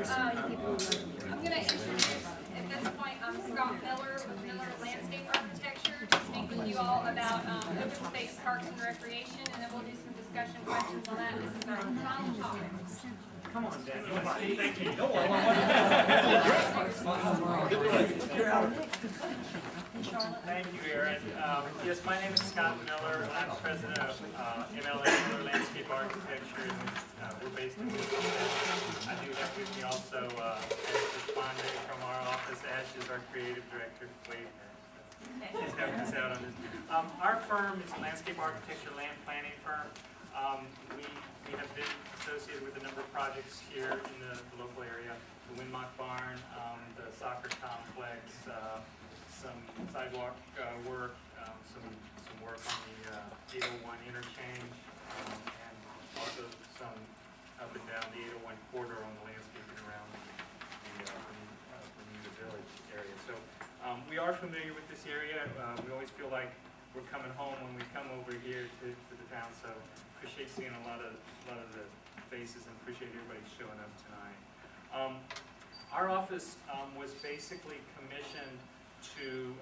I'm going to introduce, at this point, Scott Miller with Miller Landscape Architecture to speak with you all about open space, parks, and recreation, and then we'll do some discussion questions on that. This is our final topic. Come on, Dan. Thank you. Thank you, Aaron. Yes, my name is Scott Miller. I'm president of MLA Miller Landscape Architecture, and we're based in Interstate. I do have with me also respondent from our office. Ash is our creative director. Wade. She's helping us out on this. Our firm is a landscape architecture land planning firm. We have been associated with a number of projects here in the local area, the Windmock Barn, the soccer complex, some sidewalk work, some work on the 801 interchange, and also some up and down the 801 corridor on the landscaping around the Bermuda Village area. So we are familiar with this area. We always feel like we're coming home when we come over here to the town. So appreciate seeing a lot of the faces and appreciate everybody showing up tonight. Our office was basically commissioned to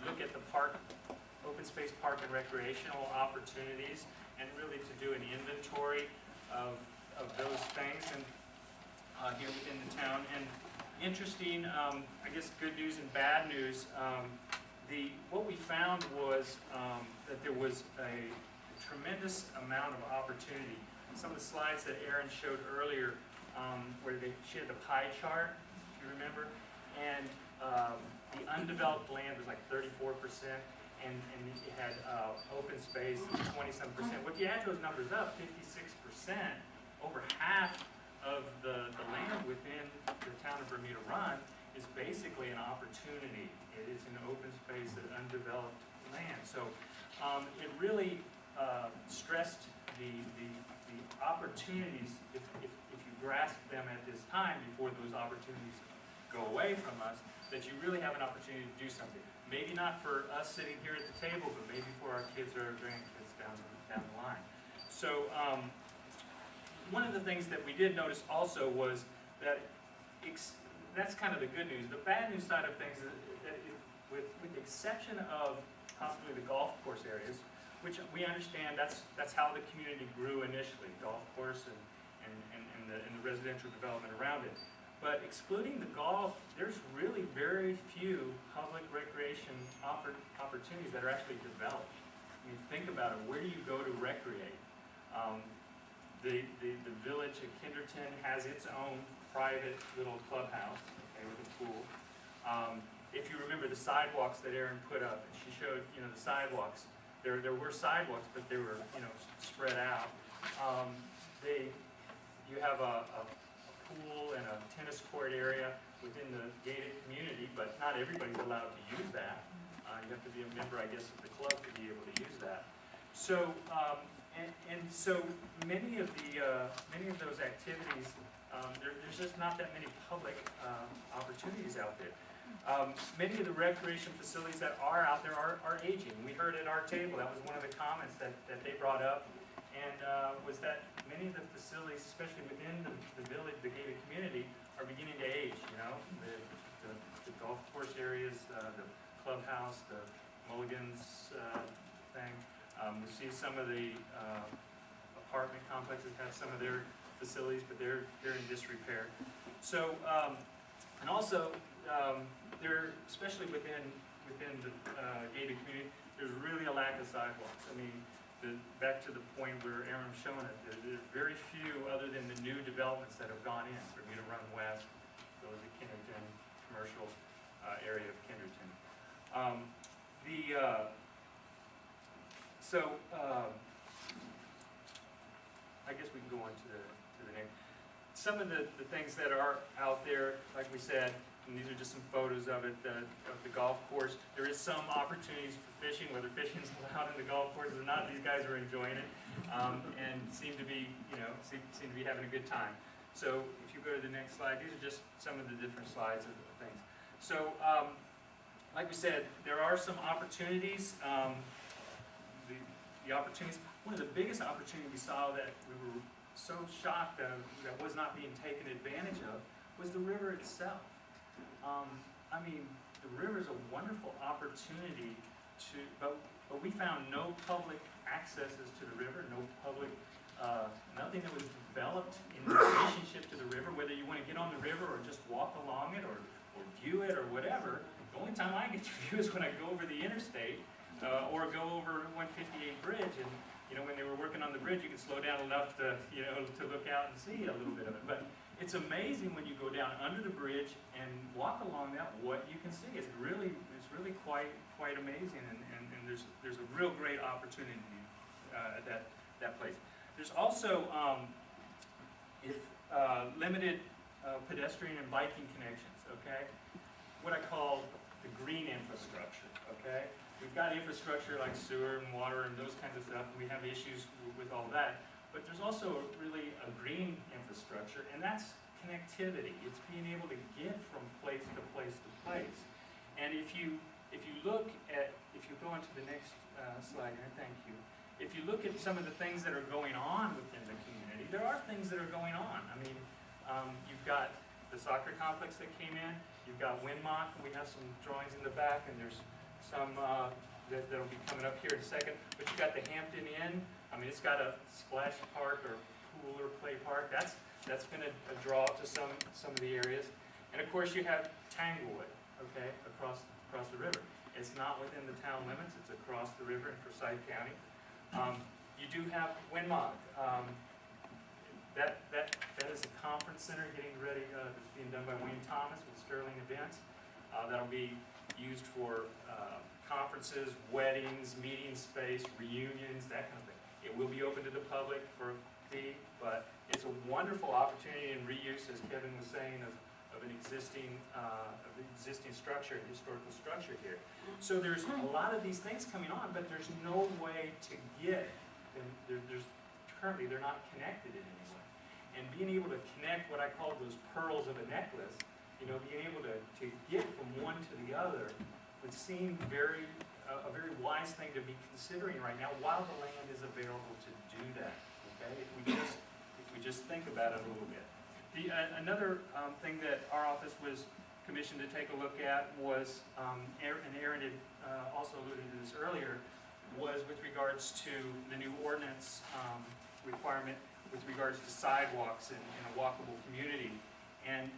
look at the open space park and recreational opportunities, and really to do an inventory of those things and here within the town. And interesting, I guess good news and bad news. What we found was that there was a tremendous amount of opportunity. Some of the slides that Aaron showed earlier, where she had the pie chart, if you remember, and the undeveloped land was like 34%, and it had open space 20-some%. Well, if you add those numbers up, 56%, over half of the land within the town of Bermuda Run is basically an opportunity. It is an open space, an undeveloped land. So it really stressed the opportunities, if you grasp them at this time before those opportunities go away from us, that you really have an opportunity to do something. Maybe not for us sitting here at the table, but maybe for our kids or our grandkids down the line. So one of the things that we did notice also was that that's kind of the good news. The bad news side of things is that with the exception of possibly the golf course areas, which we understand that's how the community grew initially, golf course and the residential development around it. But excluding the golf, there's really very few public recreation opportunities that are actually developed. I mean, think about it. Where do you go to recreate? The village at Kinderton has its own private little clubhouse, okay, with a pool. If you remember the sidewalks that Erin put up, and she showed, the sidewalks. There were sidewalks, but they were, spread out. You have a pool and a tennis court area within the gated community, but not everybody's allowed to use that. You have to be a member, I guess, of the club to be able to use that. So, and so many of those activities, there's just not that many public opportunities out there. Many of the recreation facilities that are out there are aging. We heard at our table, that was one of the comments that they brought up, and was that many of the facilities, especially within the village, the gated community, are beginning to age. The golf course areas, the clubhouse, the Mulligan's thing. We see some of the apartment complexes have some of their facilities, but they're in disrepair. So, and also, especially within the gated community, there's really a lack of sidewalks. I mean, back to the point where Aaron was showing it, there's very few other than the new developments that have gone in. Bermuda Run West, Village of Kinderton, commercial area of Kinderton. I guess we can go on to the next. Some of the things that are out there, like we said, and these are just some photos of it, of the golf course. There is some opportunities for fishing, whether fishing is allowed in the golf course or not. These guys are enjoying it, and seem to be having a good time. So if you go to the next slide, these are just some of the different slides of the things. So, like we said, there are some opportunities. The opportunities. One of the biggest opportunities we saw that we were so shocked that was not being taken advantage of was the river itself. I mean, the river is a wonderful opportunity but we found no public accesses to the river, no public, nothing that was developed in relationship to the river, whether you want to get on the river or just walk along it or view it or whatever. The only time I get to view is when I go over the interstate or go over 158 bridge, and when they were working on the bridge, you could slow down enough to to look out and see a little bit of it. But it's amazing when you go down under the bridge and walk along that, what you can see. It's really quite amazing, and there's a real great opportunity at that place. There's also limited pedestrian and biking connections. Okay, what I call the green infrastructure. Okay, we've got infrastructure like sewer and water and those kinds of stuff, and we have issues with all that. But there's also really a green infrastructure, and that's connectivity. It's being able to get from place to place to place. And if you go into the next slide here, thank you. If you look at some of the things that are going on within the community, there are things that are going on. I mean, you've got the soccer complex that came in. You've got Windmock. We have some drawings in the back, and there's some that'll be coming up here in a second. But you've got the Hampton Inn. I mean, it's got a splash park or pool or play park. That's going to draw to some of the areas. And of course, you have Tanglewood, okay, across the river. It's not within the town limits. It's across the river in Forsyth County. You do have Windmock. That is a conference center getting ready. That's being done by Wayne Thomas with Sterling Events. That'll be used for conferences, weddings, meeting space, reunions, that kind of thing. It will be open to the public for a fee, but it's a wonderful opportunity in reuse, as Kevin was saying, of an existing structure, historical structure here. So there's a lot of these things coming on, but there's no way to get them. Currently they're not connected in any way. And being able to connect what I call those pearls of a necklace, being able to get from one to the other would seem a very wise thing to be considering right now while the land is available to do that. Okay, if we just think about it a little bit. Another thing that our office was commissioned to take a look at was, and Aaron had also alluded to this earlier, was with regards to the new ordinance requirement with regards to sidewalks in a walkable community. And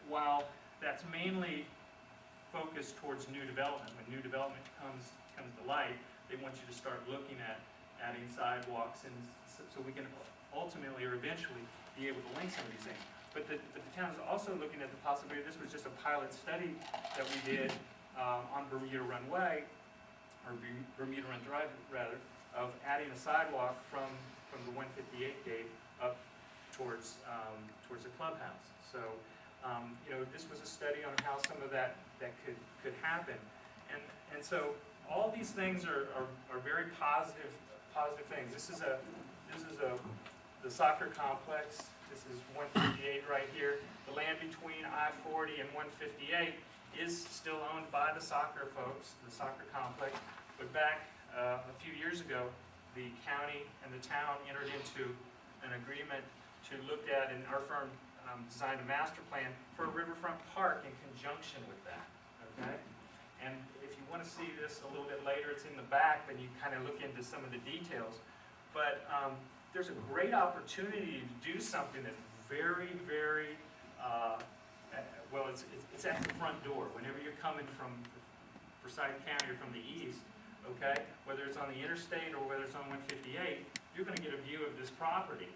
while that's mainly focused towards new development, when new development comes to light, they want you to start looking at adding sidewalks, and so we can ultimately or eventually be able to link some of these things. But the town is also looking at the possibility, this was just a pilot study that we did on Bermuda Run Way, or Bermuda Run Drive rather, of adding a sidewalk from the 158 gate up towards the clubhouse. So this was a study on how some of that could happen, and so all these things are very positive things. This is the soccer complex. This is 158 right here. The land between I-40 and 158 is still owned by the soccer folks, the soccer complex. But back a few years ago, the county and the town entered into an agreement to look at, and our firm designed a master plan for a riverfront park in conjunction with that. Okay? And if you want to see this a little bit later, it's in the back, and you kind of look into some of the details. But there's a great opportunity to do something that's very, very, well, it's at the front door. Whenever you're coming from Forsyth County or from the east, okay, whether it's on the interstate or whether it's on 158, you're going to get a view of this property.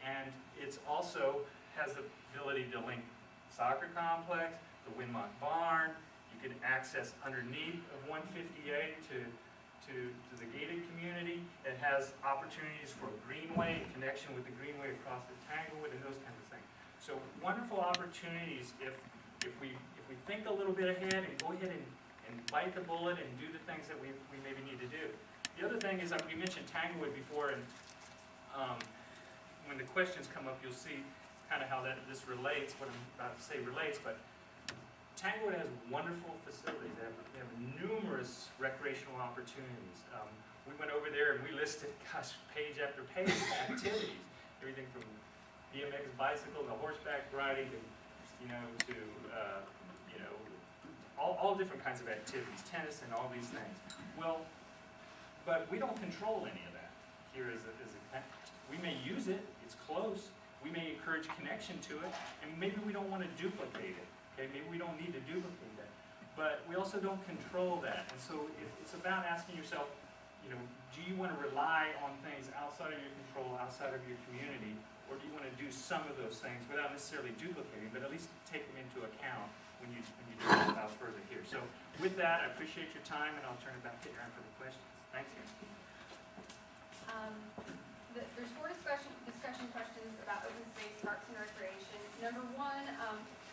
And it's also has the ability to link soccer complex, the Windmock Barn. You can access underneath of 158 to the gated community. It has opportunities for a greenway, connection with the greenway across the Tanglewood, and those kinds of things. So wonderful opportunities if we think a little bit ahead and go ahead and bite the bullet and do the things that we maybe need to do. The other thing is that we mentioned Tanglewood before, and when the questions come up, you'll see kind of how this relates, what I'm about to say relates, but Tanglewood has wonderful facilities. They have numerous recreational opportunities. We went over there and we listed, gosh, page after page of activities. Everything from BMX bicycle, to horseback riding, to, to, all different kinds of activities, tennis and all these things. Well, but we don't control any of that here we may use it, it's close, we may encourage connection to it, and maybe we don't want to duplicate it, okay? Maybe we don't need to duplicate that. But we also don't control that, and so it's about asking yourself, do you want to rely on things outside of your control, outside of your community, or do you want to do some of those things without necessarily duplicating, but at least take them into account when you do it out further here. So with that, I appreciate your time, and I'll turn it back to Aaron for the questions. Thanks, Aaron. There's 4 discussion questions about open space, parks, and recreation. Number 1,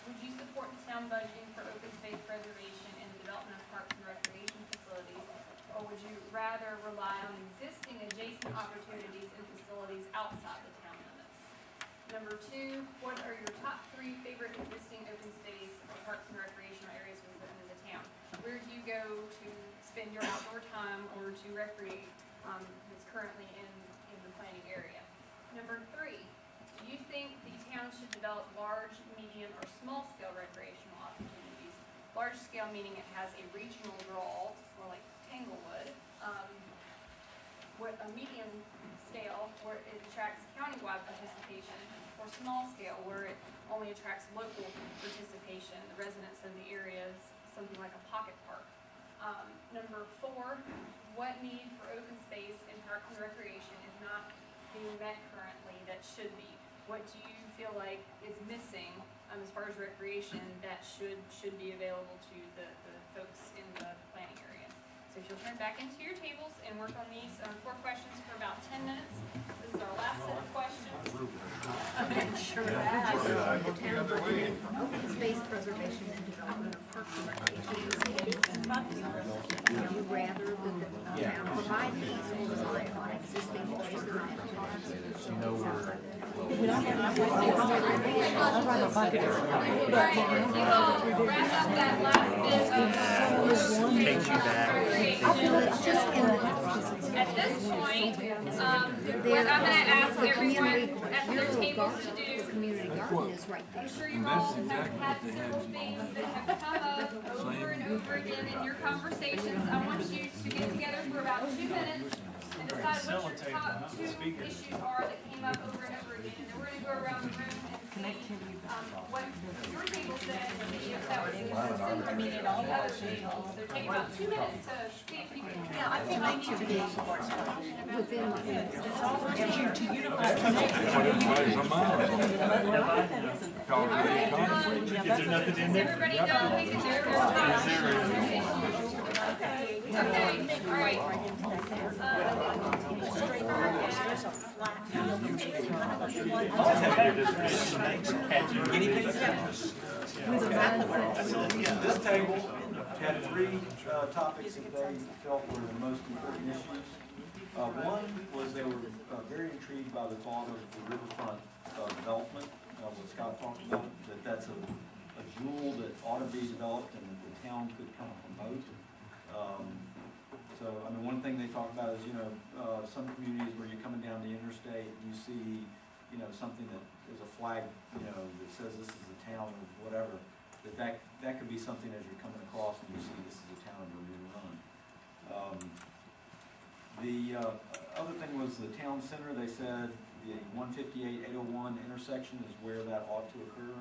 would you support the town budgeting for open space preservation and the development of parks and recreation facilities, or would you rather rely on existing adjacent opportunities and facilities outside the town limits? Number 2, what are your top 3 favorite existing open space or parks and recreational areas within the town? Where do you go to spend your outdoor time or to recreate that's currently in the planning area? Number 3, do you think the town should develop large, medium, or small-scale recreational opportunities? Large scale meaning it has a regional draw, more like Tanglewood. What a medium scale where it attracts countywide participation, or small scale where it only attracts local participation, the residents of the areas, something like a pocket park. Number 4, what need for open space in parks and recreation is not being met currently that should be? What do you feel like is missing as far as recreation that should be available to the folks in the planning area? So if you'll turn back into your tables and work on these 4 questions for about 10 minutes. This is our last set of questions. Sure. Open space preservation and development of parks and recreation. Would you rather that the town provide these or rely on existing adjacent opportunities? You all wrap up that last bit of It's just in the. at this point, what I'm going to ask everyone at their tables to do. Community garden is right there. I'm sure you all have had several things that have come up over and over again in your conversations. I want you to get together for about 2 minutes and decide what your top 2 issues are that came up over and over again. And then we're going to go around the room and see what your table said and see if that was consistent with the other tables. So take about 2 minutes to see if you can. Yeah, I think I need to be within. Is there nothing in there? Everybody done making their time? Okay, all right. This table had 3 topics that they felt were the most important issues. One was they were very intrigued by the thought of the riverfront development, what Scott talked about, that's a jewel that ought to be developed and that the town could kind of promote. So, I mean, one thing they talk about is, some communities where you're coming down the interstate, you see, something that is a flag, that says this is the town of whatever, that could be something as you're coming across and you see this is the Town of Bermuda Run. The other thing was the town center. They said the 158-801 intersection is where that ought to occur,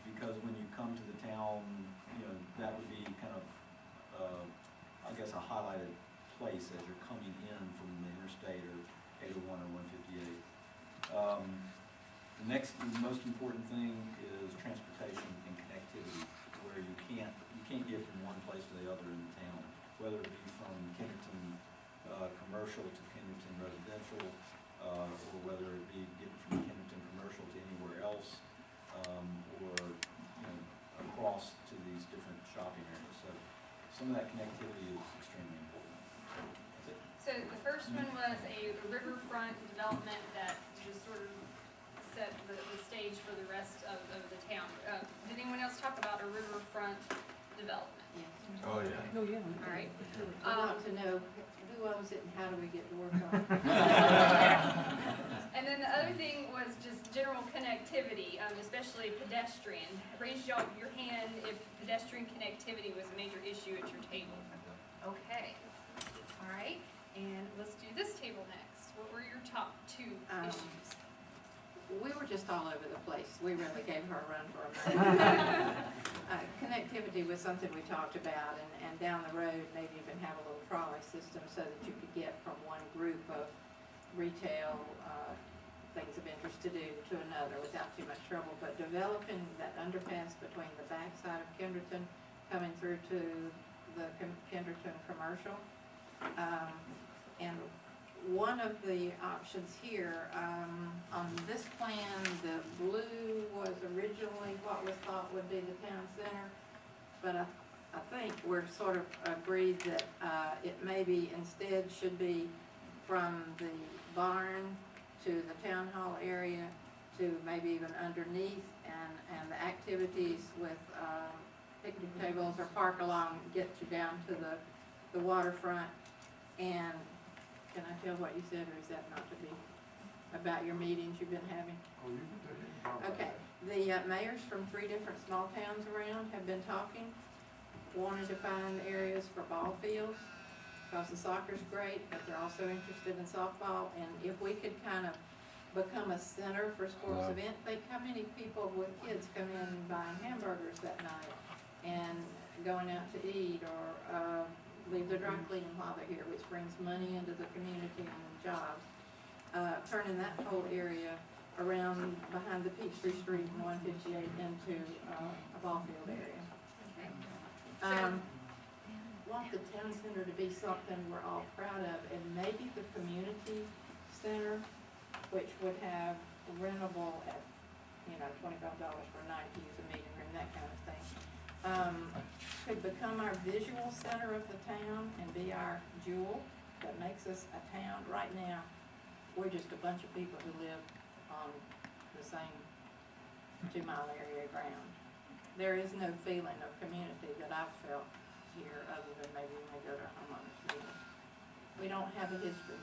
because when you come to the town, that would be kind of, I guess, a highlighted place as you're coming in from the interstate or 801 or 158. The next, the most important thing is transportation and connectivity, where you can't get from one place to the other in the town, whether it be from Kennington commercial to Kennington residential, or whether it be getting from Kennington commercial to anywhere else, or across to these different shopping areas. So some of that connectivity is extremely important. That's it. So the first one was a riverfront development that just sort of set the stage for the rest of the town. Did anyone else talk about a riverfront development? Oh, yeah. Oh, yeah. All right. I want to know who owns it and how do we get to work on it? And And then the other thing was just general connectivity, especially pedestrian. Raise your hand if pedestrian connectivity was a major issue at your table. Okay, all right, and let's do this table next. What were your top two issues? We were just all over the place. We really gave her a run for her money. Connectivity was something we talked about, and down the road, maybe even have a little trolley system so that you could get from one group of retail things of interest to do to another without too much trouble. But developing that underpass between the backside of Kenderton, coming through to the Kenderton commercial, and one of the options here, on this plan, the blue was originally what was thought would be the town center, but I think we're sort of agreed that it maybe instead should be from the barn to the town hall area to maybe even underneath, and the activities with picnic tables or park along get you down to the waterfront. And can I tell what you said, or is that not to be about your meetings you've been having? Oh, you can take it. Okay, the mayors from 3 different small towns around have been talking, wanting to find areas for ball fields, because the soccer's great, but they're also interested in softball, and if we could kind of become a center for sports event, think how many people with kids come in buying hamburgers that night, and going out to eat, or leave their dry cleaning while they're here, which brings money into the community and jobs. Turning that whole area around behind the Peachtree Street and 158 into a ball field area. Want the town center to be something we're all proud of, and maybe the community center, which would have rentable at, $25 for a night to use a meeting room, that kind of thing. Could become our visual center of the town and be our jewel that makes us a town. Right now, we're just a bunch of people who live on the same 2-mile area of ground. There is no feeling of community that I've felt here other than maybe when we go to our homeowners meeting. We don't have a history,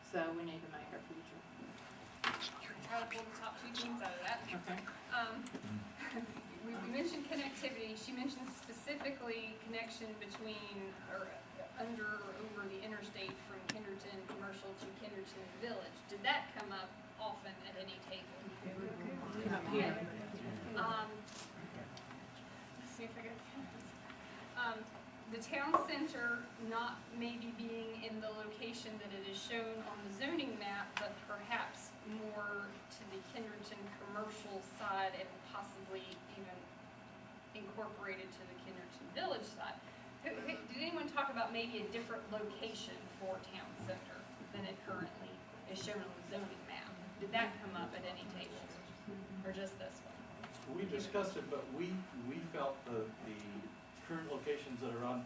so we need to make our future. Try to pull the top 2 things out of that. Okay. We mentioned connectivity. She mentioned specifically connection between or over the interstate from Kenderton Commercial to Kenderton Village. Did that come up often at any table? Up here. Let's see if I got the town center not maybe being in the location that it is shown on the zoning map, but perhaps more to the Kenderton commercial side and possibly even incorporated to the Kenderton Village side. Did anyone talk about maybe a different location for town center than it currently is shown on the zoning map? Did that come up at any table, or just this one? We discussed it, but we felt the current locations that are on,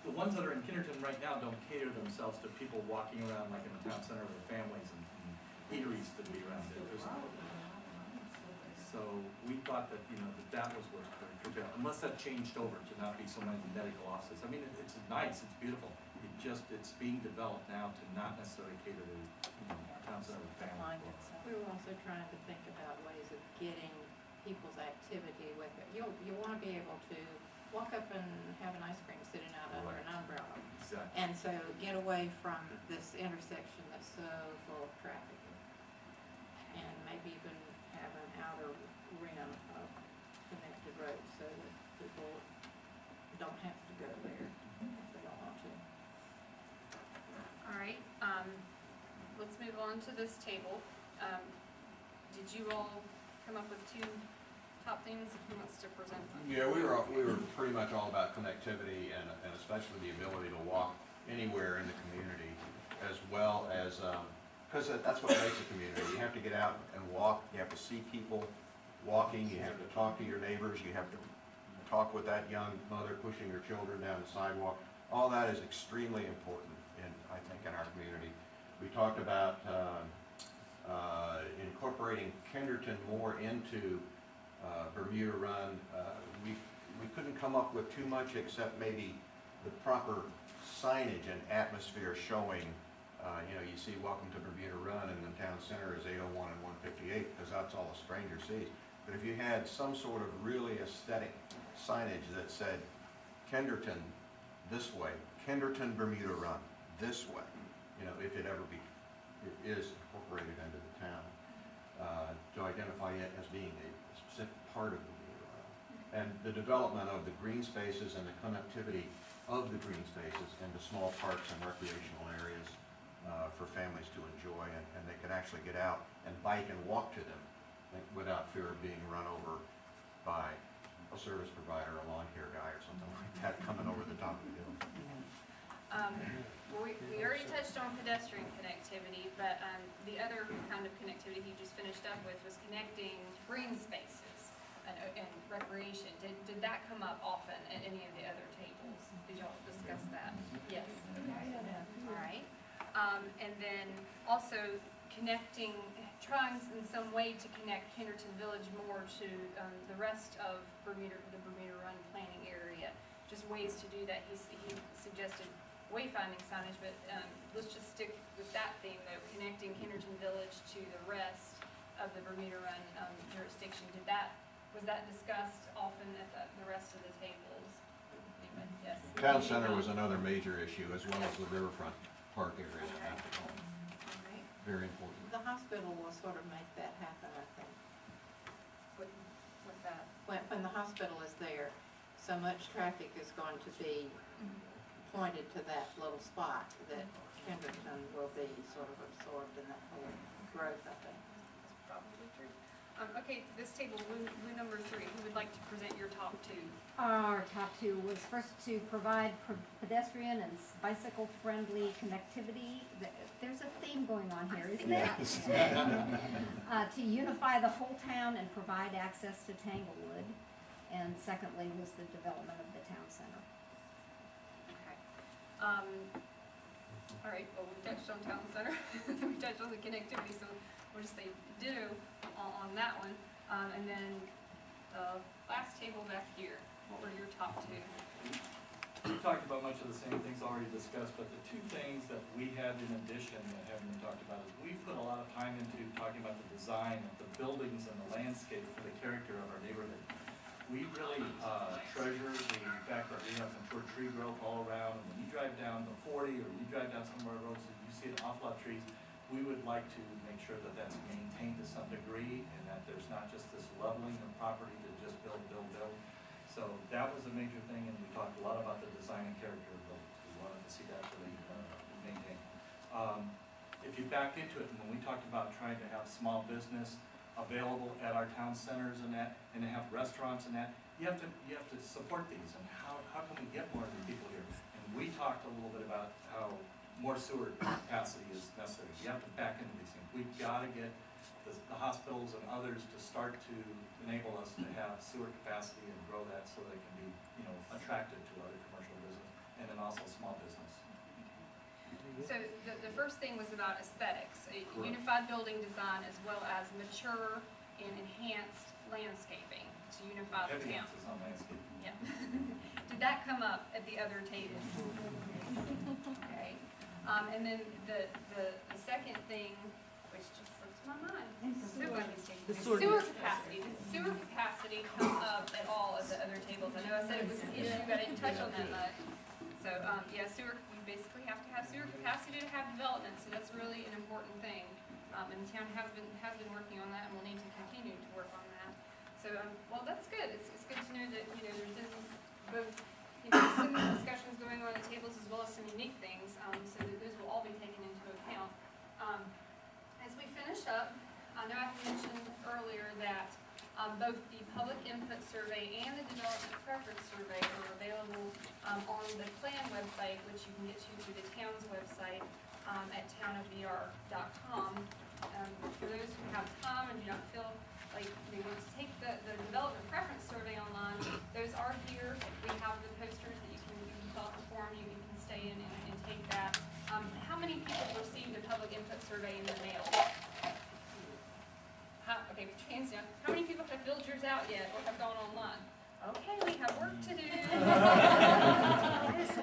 the ones that are in Kenderton right now don't cater themselves to people walking around like in the town center with families and eateries to be around it. So we thought that, that was what's curtailed, unless that changed over to not be so many medical offices. I mean, it's nice, it's beautiful. It's being developed now to not necessarily cater to town center with families. We were also trying to think about ways of getting people's activity with it. You want to be able to walk up and have an ice cream sitting out under an umbrella. Exactly. And so get away from this intersection that's so full of traffic. And maybe even have an outer rim of connected roads so that people don't have to go there if they don't want to. All right, let's move on to this table. Did you all come up with 2 top things? Who wants to present them? Yeah, we were pretty much all about connectivity and especially the ability to walk anywhere in the community, as well as, because that's what makes a community. You have to get out and walk, you have to see people walking, you have to talk to your neighbors, you have to talk with that young mother pushing her children down the sidewalk. All that is extremely important, I think, in our community. We talked about incorporating Kenderton more into Bermuda Run. We couldn't come up with too much except maybe the proper signage and atmosphere showing You know, you see Welcome to Bermuda Run and the town center is 801 and 158, because that's all a stranger sees. But if you had some sort of really aesthetic signage that said, Kenderton this way, Kenderton Bermuda Run this way, you know, if it ever is incorporated into the town, to identify it as being a specific part of Bermuda Run. And the development of the green spaces and the connectivity of the green spaces into small parks and recreational areas for families to enjoy, and they can actually get out and bike and walk to them without fear of being run over by a service provider, a lawn care guy or something like that coming over the top of the hill. Well, we already touched on pedestrian connectivity, but the other kind of connectivity he just finished up with was connecting green spaces and recreation. Did that come up often at any of the other tables? Did y'all discuss that? Yes. All right. And then also trying in some way to connect Kenderton Village more to the rest of the Bermuda Run planning area. Just ways to do that. He suggested wayfinding signage, but let's just stick with that theme though, connecting Kenderton Village to the rest of the Bermuda Run jurisdiction. Was that discussed often at the rest of the tables? Anybody? Yes. Town center was another major issue, as well as the riverfront park area. Alright. Very important. The hospital will sort of make that happen, I think. What's that? When the hospital is there, so much traffic is going to be pointed to that little spot that Kenderton will be sort of absorbed in that whole growth, I think. That's probably true. Okay, this table, blue number 3, who would like to present your top 2? Our top 2 was first to provide pedestrian and bicycle-friendly connectivity. There's a theme going on here, isn't there? To unify the whole town and provide access to Tanglewood. And secondly was the development of the town center. Okay. All right, well, we touched on town center. We touched on the connectivity, so we'll just say do on that one. And then the last table back here, what were your top 2? We talked about much of the same things already discussed, but the 2 things that we had in addition that haven't been talked about is we put a lot of time into talking about the design of the buildings and the landscape for the character of our neighborhood. We really treasure the fact that we have mature tree growth all around, and when you drive down the 40 or you drive down some of our roads and you see an awful lot of trees, we would like to make sure that that's maintained to some degree and that there's not just this leveling of property to just build. So that was a major thing, and we talked a lot about the design and character of those. We wanted to see that really maintained. If you back into it, and when we talked about trying to have small business available at our town centers and that, and to have restaurants and that, you have to support these, and how can we get more of the people here? And we talked a little bit about how more sewer capacity is necessary. You have to back into these things. We've got to get the hospitals and others to start to enable us to have sewer capacity and grow that so they can be, attractive to other commercial business and then also small business. So the first thing was about aesthetics, a unified building design as well as mature and enhanced landscaping to unify the town. Emphasis on landscape. Yeah. Did that come up at the other tables? Okay. And then the second thing, which just slipped my mind. Sewer capacity. Did sewer capacity come up at all at the other tables? I know I said it was an issue, but I didn't touch on that much. So, yeah, we basically have to have sewer capacity to have development, so that's really an important thing. And the town has been working on that, and we'll need to continue to work on that. So, well, that's good. It's good to know that, there's been both, some discussions going on at tables as well as some unique things, so that those will all be taken into account. As we finish up, I know I mentioned earlier that both the public input survey and the development preference survey are available on the plan website, which you can get to through the town's website at townofbr.com. For those who have time and do not feel like they want to take the development preference survey online, those are here. We have the posters that you can fill out the form, you can stay in and take that. How many people received a public input survey in the mail? Okay, put your hands down. How many people have filled yours out yet or have gone online? Okay, we have work to do.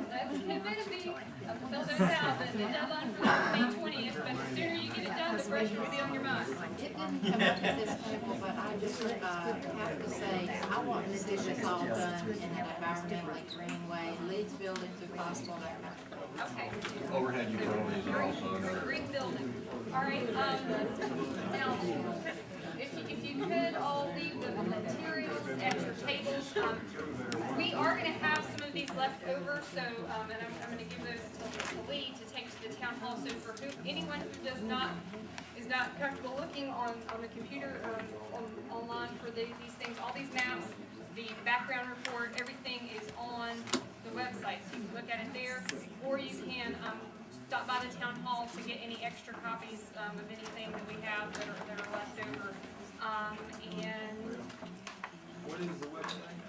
That's Fill those out, the deadline for that is May 20th, but the sooner you get it done, the fresher will be on your mind. It didn't come up at this table, but I just, have to say, I want to see this all done in an environmentally green way, leads buildings if possible, that kind of thing. Okay. Overhead utilities are also another. Green building. All right, now, if you could all leave the materials at your tables, we are gonna have some of these left over, so, and I'm gonna give those to Lee to take to the town hall, so for anyone who is not comfortable looking on the computer, online for these things, all these maps, the background report, everything is on the website, so you can look at it there, or you can, stop by the town hall to get any extra copies, of anything that we have that are left over. And What is the website?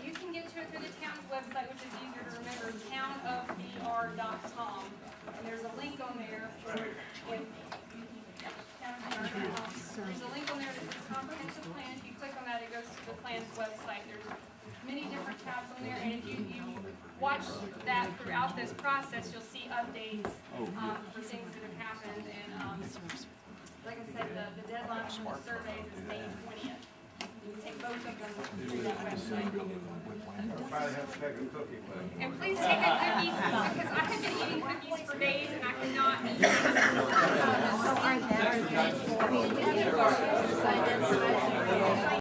you can get to it through the town's website, which is easier to remember, townofbr.com. And there's a link on there for, there's a link on there that says comprehensive plan. If you click on that, it goes to the plan's website. There's many different tabs on there, and if you watch that throughout this process, you'll see updates, for things that have happened, and, like I said, the deadline for the surveys is May 20th. You can take both of them to that website. Probably have to take a cookie with it. And please take a cookie, because I have been eating